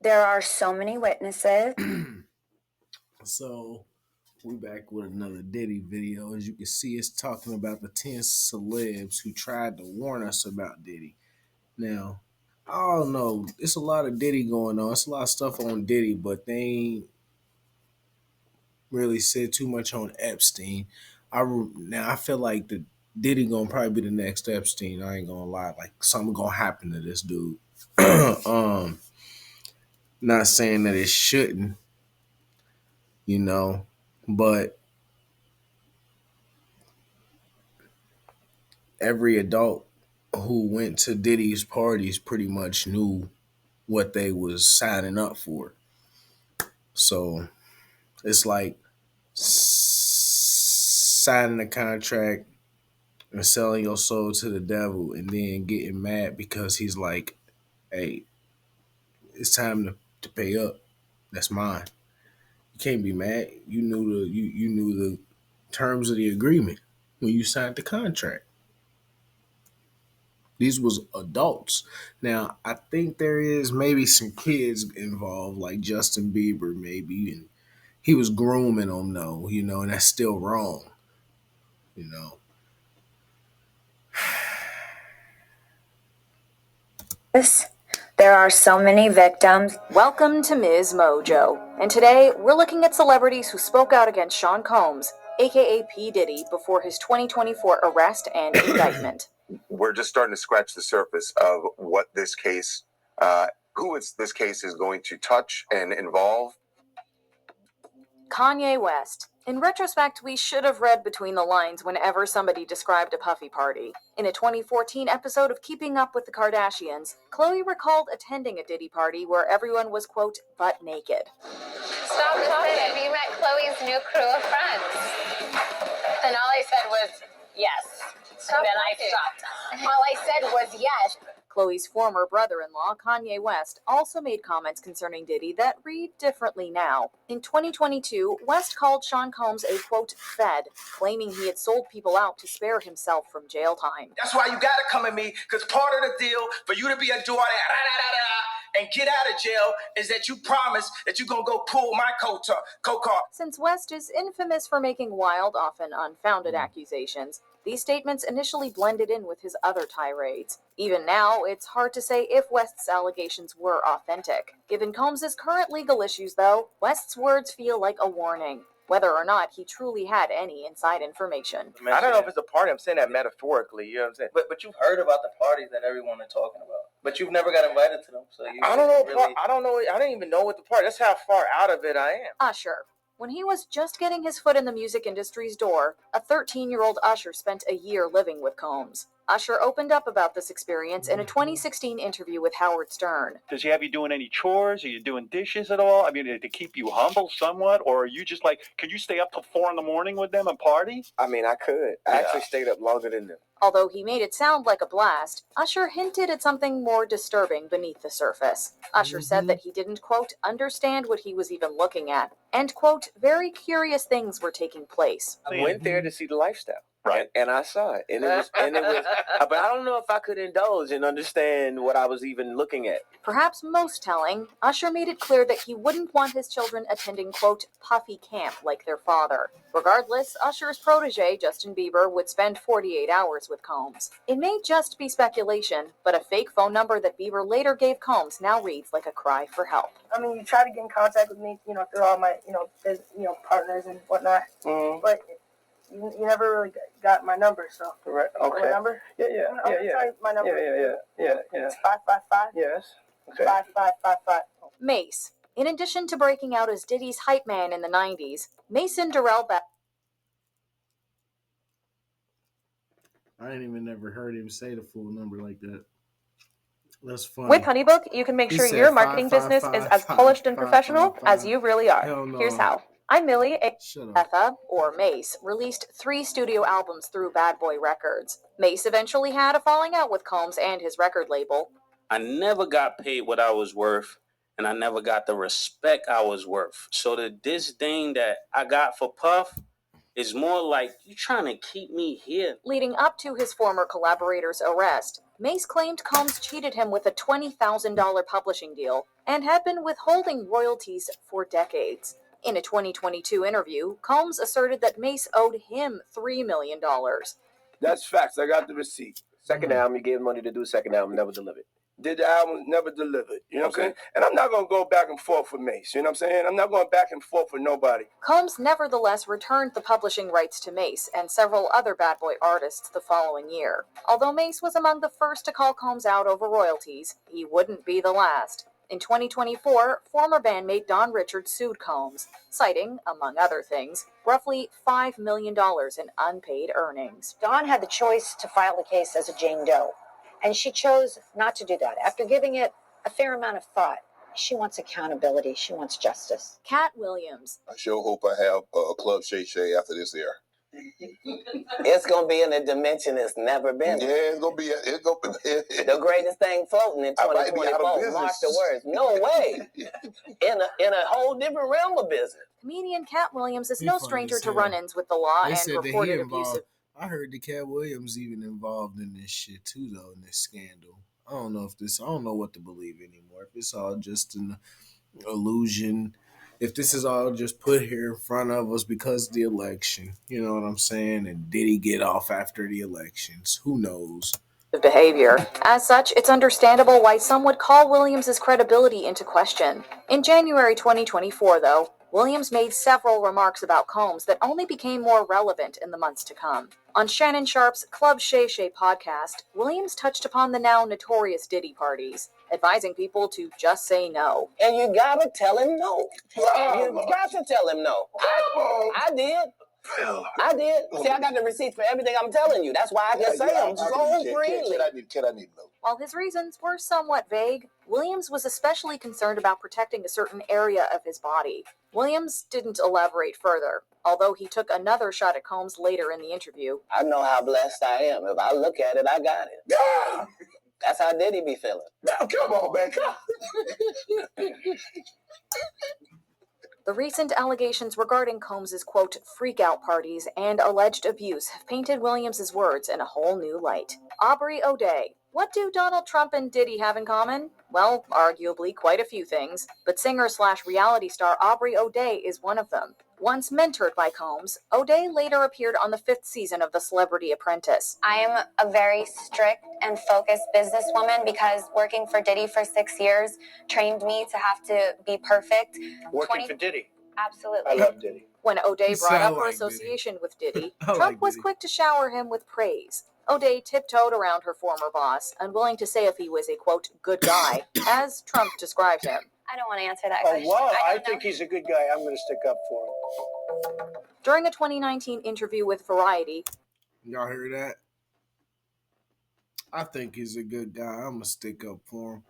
There are so many witnesses. So we back with another Diddy video. As you can see, it's talking about the 10 celebs who tried to warn us about Diddy. Now, I don't know. It's a lot of Diddy going on. It's a lot of stuff on Diddy, but they ain't really said too much on Epstein. Now I feel like the Diddy gonna probably be the next Epstein. I ain't gonna lie. Like something gonna happen to this dude. um, Not saying that it shouldn't, but every adult who went to Diddy's parties pretty much knew what they was signing up for. So it's like signing a contract and selling your soul to the devil and then getting mad because he's like, hey, it's time to pay up. That's mine. You can't be mad. You knew the terms of the agreement when you signed the contract. These was adults. Now, I think there is maybe some kids involved, like Justin Bieber, maybe, and he was grooming them, though, and that's still wrong, you know. There are so many victims. Welcome to Ms. Mojo, and today we're looking at celebrities who spoke out against Sean Combs, aka P. Diddy, before his 2024 arrest and indictment. We're just starting to scratch the surface of what this case, this case is going to touch and involve. Kanye West. In retrospect, we should have read between the lines whenever somebody described a puffy party. In a 2014 episode of Keeping Up with the Kardashians, Khloe recalled attending a Diddy party where everyone was, quote, butt naked. Stop talking. We met Chloe's new crew of friends. And all I said was, yes. Stop then I talking. stopped. All I said was yes. Chloe's former brother-in-law, Kanye West, also made comments concerning Diddy that read differently now. In 2022, West called Sean Combs a, quote, fed, claiming he had sold people out to spare himself from jail time. That's why you gotta come at me, because part of the deal for you to be a daughter and get out of jail is that you promise that you're gonna go pull my co-car. Since West is infamous for making wild, often unfounded accusations, these statements initially blended in with his other tirades. Even now, it's hard to say if West's allegations were authentic. Given Combs' current legal issues, though, West's words feel like a warning, whether or not he truly had any inside information. I don't know if it's a party. I'm saying that metaphorically. You know what I'm saying? But you've heard about the parties that everyone is talking about. But you've never got invited to them. So I don't know. Really... I don't know. I didn't even know what the party. That's how far out of it I am. Usher. When he was just getting his foot in the music industry's door, a 13-year-old Usher spent a year living with Combs. Usher opened up about this experience in a 2016 interview with Howard Stern. Does he have you doing any chores? Are you doing dishes at all? I mean, to keep you humble somewhat? Or are you just like, can you stay up till 4 a.m. with them and party? I mean, I could. I actually stayed up longer than them. Although he made it sound like a blast, Usher hinted at something more disturbing beneath the surface. Usher said that he didn't, quote, understand what he was even looking at, and, quote, very curious things were taking place. I went there to see the lifestyle. Right. And I saw it. And it was but I don't know if I could indulge and understand what I was even looking at. Perhaps most telling, Usher made it clear that he wouldn't want his children attending, quote, puffy camp like their father. Regardless, Usher's protege, Justin Bieber, would spend 48 hours with Combs. It may just be speculation, but a fake phone number that Bieber later gave Combs now reads like a cry for help. I mean, you try to get in contact with me, through all my, partners and whatnot, but you never really got my number, so. Right. Okay. My number? Yeah. My number. Yeah. It's 555. Yes. Okay. 5555. Mace. In addition to breaking out as Diddy's hype man in the 90s, Mason Darrell I ain't even never heard him say the full number like that. That's funny. With HoneyBook, you can make sure your marketing business is as polished and professional as you really are. No. Here's how. I'm Millie. Etha, or Mace, released 3 studio albums through Bad Boy Records. Mace eventually had a falling out with Combs and his record label. I never got paid what I was worth, and I never got the respect I was worth. So the disdain that I got for Puff, It's more like you trying to keep me here. Leading up to his former collaborator's arrest, Mace claimed Combs cheated him with a $20,000 publishing deal and had been withholding royalties for decades. In a 2022 interview, Combs asserted that Mace owed him $3 million. That's facts. I got the receipt. Second album, he gave money to do a second album, never delivered. Did the album, never delivered. You know what I'm saying? And I'm not going to go back and forth with Mace. You know what I'm saying? I'm not going back and forth with nobody. Combs nevertheless returned the publishing rights to Mace and several other Bad Boy artists the following year. Although Mace was among the first to call Combs out over royalties, he wouldn't be the last. In 2024, former bandmate Don Richards sued Combs, citing, among other things, roughly $5 million in unpaid earnings. Dawn had the choice to file the case as a Jane Doe, and she chose not to do that. After giving it a fair amount of thought, she wants accountability. She wants justice. Cat Williams. I sure hope I have a Club Shay Shay after this year. It's gonna be in a dimension it's never been. Yeah, it's gonna be. The greatest thing floating in 2024. Mark the words. No way. In a whole different realm of business. Comedian Cat Williams is no stranger to run-ins with the law and reported abusive. I heard the Cat Williams even involved in this shit too, though, in this scandal. I don't know what to believe anymore. If it's all just an illusion, if this is all just put here in front of us because of the election, you know what I'm saying? And did he get off after the elections? Who knows? Behavior. As such, it's understandable why some would call Williams' credibility into question. In January 2024, though, Williams made several remarks about Combs that only became more relevant in the months to come. On Shannon Sharp's Club Shay Shay podcast, Williams touched upon the now notorious Diddy parties, advising people to just say no. And you gotta tell him no. You got to tell him no. I did. I did. See, I got the receipts for everything I'm telling you. That's why I can say them so freely. Can I need no? While his reasons were somewhat vague, Williams was especially concerned about protecting a certain area of his body. Williams didn't elaborate further, although he took another shot at Combs later in the interview. I know how blessed I am. If I look at it, I got it. Yeah. That's how Diddy be feeling. Now, come on, man. The recent allegations regarding Combs' quote, freak-out parties and alleged abuse have painted Williams' words in a whole new light. Aubrey O'Day. What do Donald Trump and Diddy have in common? Well, arguably quite a few things, but singer-slash-reality star Aubrey O'Day is one of them. Once mentored by Combs, O'Day later appeared on the 5th season of The Celebrity Apprentice. I am a very strict and focused businesswoman because working for Diddy for 6 years trained me to have to be perfect. Working for Diddy. Absolutely. I love Diddy. When O'Day brought up her like association with Diddy, like Trump was Diddy. quick to shower him with praise. O'Day tiptoed around her former boss, unwilling to say if he was a, quote, good guy, as Trump described him. I don't want to answer that Oh, question. wow. I don't know. think he's a good guy. I'm going to stick up for him. During a 2019 interview with Variety, Y'all hear that? I think he's a good guy. I'm going to stick up for him.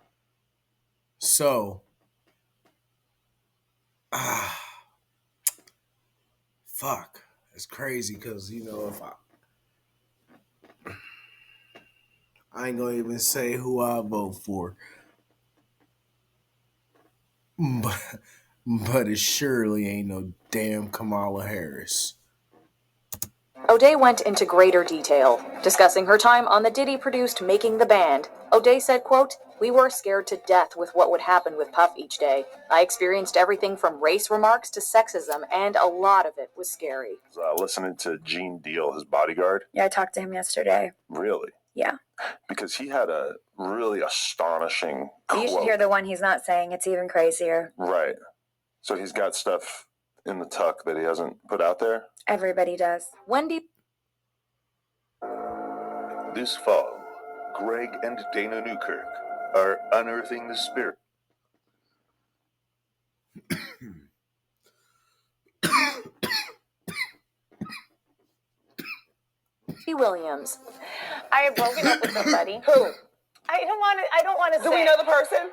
So, fuck. It's crazy because, you know, if I ain't going to even say who I vote for. But it surely ain't no damn Kamala Harris. O'Day went into greater detail, discussing her time on the Diddy-produced Making the Band. O'Day said, quote, we were scared to death with what would happen with Puff each day. I experienced everything from race remarks to sexism, and a lot of it was scary. Listening to Gene Deal, his bodyguard. Yeah, I talked to him yesterday. Really? Yeah. Because he had a really astonishing quote. You should hear the one he's not saying. It's even crazier. Right. So he's got stuff in the tuck that he hasn't put out there? Everybody does. Wendy. This fall, Greg and Dana Newkirk are unearthing the spirit. Williams. I have broken up with somebody. Who? I don't want to say. Do we know the person?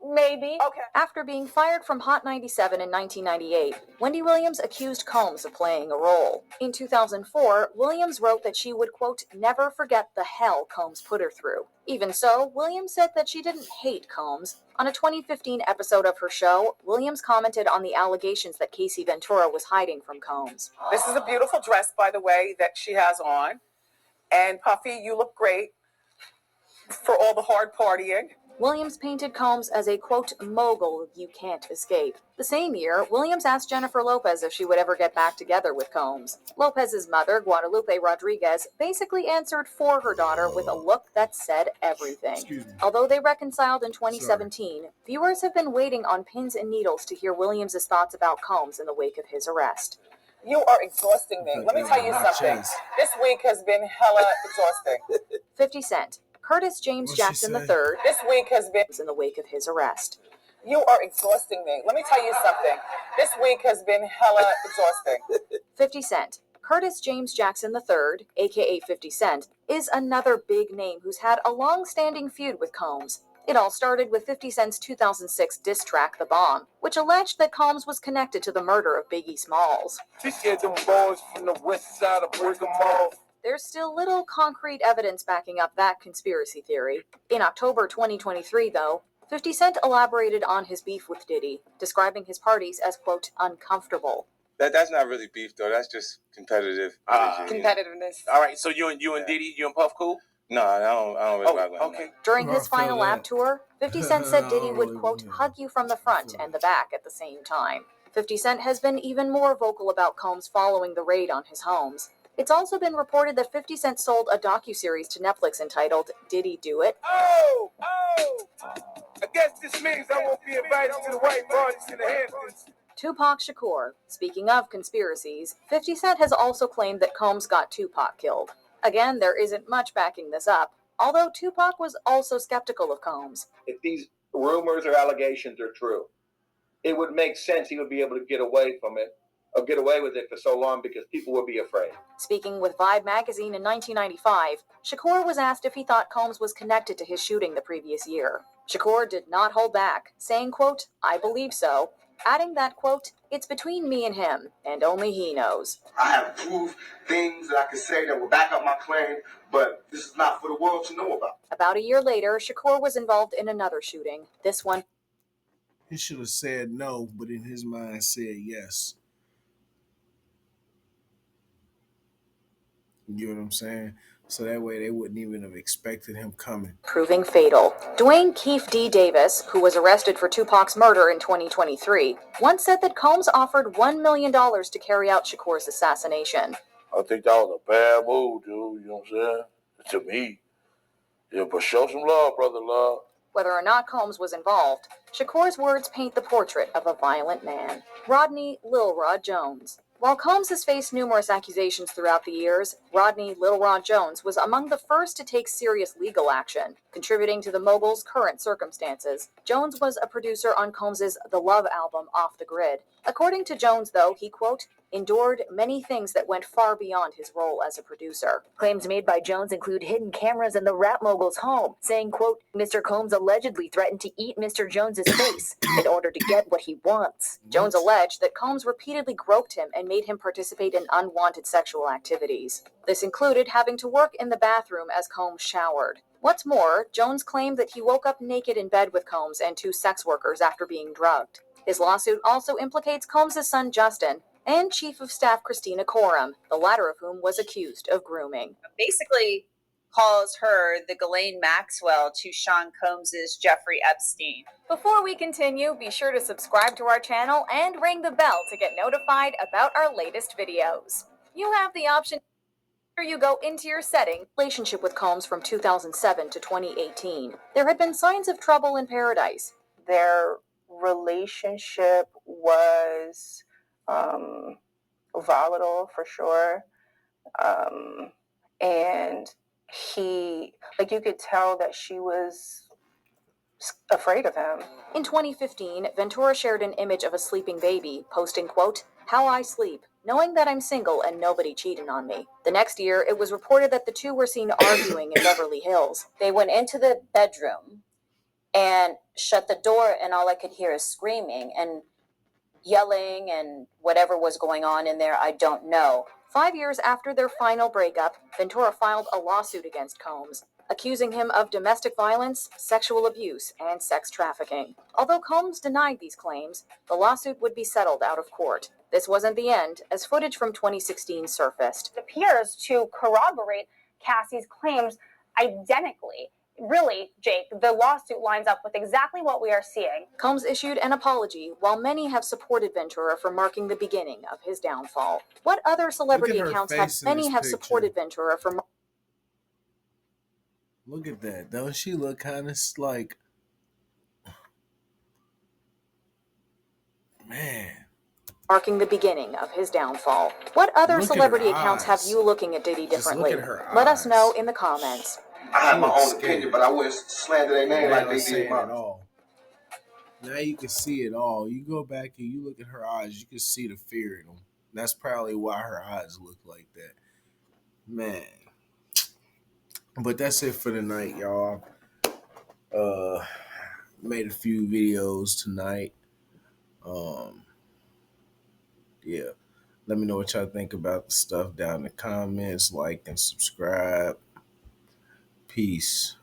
Maybe. Okay. After being fired from Hot 97 in 1998, Wendy Williams accused Combs of playing a role. In 2004, Williams wrote that she would, quote, never forget the hell Combs put her through. Even so, Williams said that she didn't hate Combs. On a 2015 episode of her show, Williams commented on the allegations that Casey Ventura was hiding from Combs. This is a beautiful dress, by the way, that she has on. And Puffy, you look great for all the hard partying. Williams painted Combs as a, quote, mogul you can't escape. The same year, Williams asked Jennifer Lopez if she would ever get back together with Combs. Lopez's mother, Guadalupe Rodriguez, basically answered for her daughter with a look that said everything. Although they reconciled in 2017, viewers have been waiting on pins and needles to hear Williams' thoughts about Combs in the wake of his arrest. You are exhausting me. Let me tell you something. This week has been hella exhausting. 50 Cent. Curtis James Jackson III. This week has been in the wake of his arrest. You are exhausting me. Let me tell you something. This week has been hella exhausting. 50 Cent. Curtis James Jackson III, aka 50 Cent, is another big name who's had a long-standing feud with Combs. It all started with 50 Cent's 2006 diss track, The Bomb, which alleged that Combs was connected to the murder of Biggie Smalls. She said them boys from the west side of Brigham off. There's still little concrete evidence backing up that conspiracy theory. In October 2023, though, 50 Cent elaborated on his beef with Diddy, describing his parties as, quote, uncomfortable. That's not really beef, though. That's just competitive. Competitiveness. All right, so you and Diddy, you and Puff cool? No, I don't really rock with him. Okay. During his final lap tour, 50 Cent said Diddy would, quote, hug you from the front and the back at the same time. 50 Cent has been even more vocal about Combs following the raid on his homes. It's also been reported that 50 Cent sold a docuseries to Netflix entitled Did He Do It? Oh! I guess this means I won't be invited to the white parties in the Hamptons. Tupac Shakur. Speaking of conspiracies, 50 Cent has also claimed that Combs got Tupac killed. Again, there isn't much backing this up, although Tupac was also skeptical of Combs. If these rumors or allegations are true, it would make sense he would be able to get away from it, or get away with it for so long because people would be afraid. Speaking with Vibe magazine in 1995, Shakur was asked if he thought Combs was connected to his shooting the previous year. Shakur did not hold back, saying, quote, I believe so, adding that, quote, it's between me and him, and only he knows. I have proved things that I can say that will back up my claim, but this is not for the world to know about. About a year later, Shakur was involved in another shooting, this one. He should have said no, but in his mind said yes. You know what I'm saying? So that way they wouldn't even have expected him coming. Proving fatal. Dwayne Keefe D. Davis, who was arrested for Tupac's murder in 2023, once said that Combs offered $1 million to carry out Shakur's assassination. I think that was a bad move, dude. You know what I'm saying? To me. Yeah, but show some love, brother love. Whether or not Combs was involved, Shakur's words paint the portrait of a violent man. Rodney Lil Rod Jones. While Combs has faced numerous accusations throughout the years, Rodney Lil Rod Jones was among the first to take serious legal action, contributing to the mogul's current circumstances. Jones was a producer on Combs's The Love album, Off the Grid. According to Jones, though, he, quote, endured many things that went far beyond his role as a producer. Claims made by Jones include hidden cameras in the rap mogul's home, saying, quote, Mr. Combs allegedly threatened to eat Mr. Jones's face in order to get what he wants. Jones alleged that Combs repeatedly groped him and made him participate in unwanted sexual activities. This included having to work in the bathroom as Combs showered. What's more, Jones claimed that he woke up naked in bed with Combs and two sex workers after being drugged. His lawsuit also implicates Combs' son Justin and Chief of Staff Christina Coram, the latter of whom was accused of grooming. Basically calls her the Ghislaine Maxwell to Sean Combs' Jeffrey Epstein. Before we continue, be sure to subscribe to our channel and ring the bell to get notified about our latest videos. You have the option after you go into your setting. Relationship with Combs from 2007 to 2018. There had been signs of trouble in paradise. Their relationship was volatile for sure, and he, like, you could tell that she was afraid of him. In 2015, Ventura shared an image of a sleeping baby, posting, quote, how I sleep, knowing that I'm single and nobody cheated on me. The next year, it was reported that the two were seen arguing in Beverly Hills. They went into the bedroom and shut the door, and all I could hear is screaming and yelling and whatever was going on in there, I don't know. 5 years after their final breakup, Ventura filed a lawsuit against Combs, accusing him of domestic violence, sexual abuse, and sex trafficking. Although Combs denied these claims, the lawsuit would be settled out of court. This wasn't the end, as footage from 2016 surfaced. It appears to corroborate Cassie's claims identically. Really, Jake, the lawsuit lines up with exactly what we are seeing. Combs issued an apology, while many have supported Ventura for marking the beginning of his downfall. What other celebrity accounts have many have supported Ventura for? Look at that. Don't she look kind of like, man, marking the beginning of his downfall. What other celebrity accounts have you looking at Diddy differently? Just look at her Let eyes. us know in the comments. I have my own opinion, but I wouldn't slander their name like they did mine. Now you can see it all. You go back and you look at her eyes, you can see the fear in them. That's probably why her eyes look like that. Man. But that's it for tonight, y'all. Made a few videos tonight. Yeah. Let me know what y'all think about the stuff down in the comments. Like and subscribe. Peace.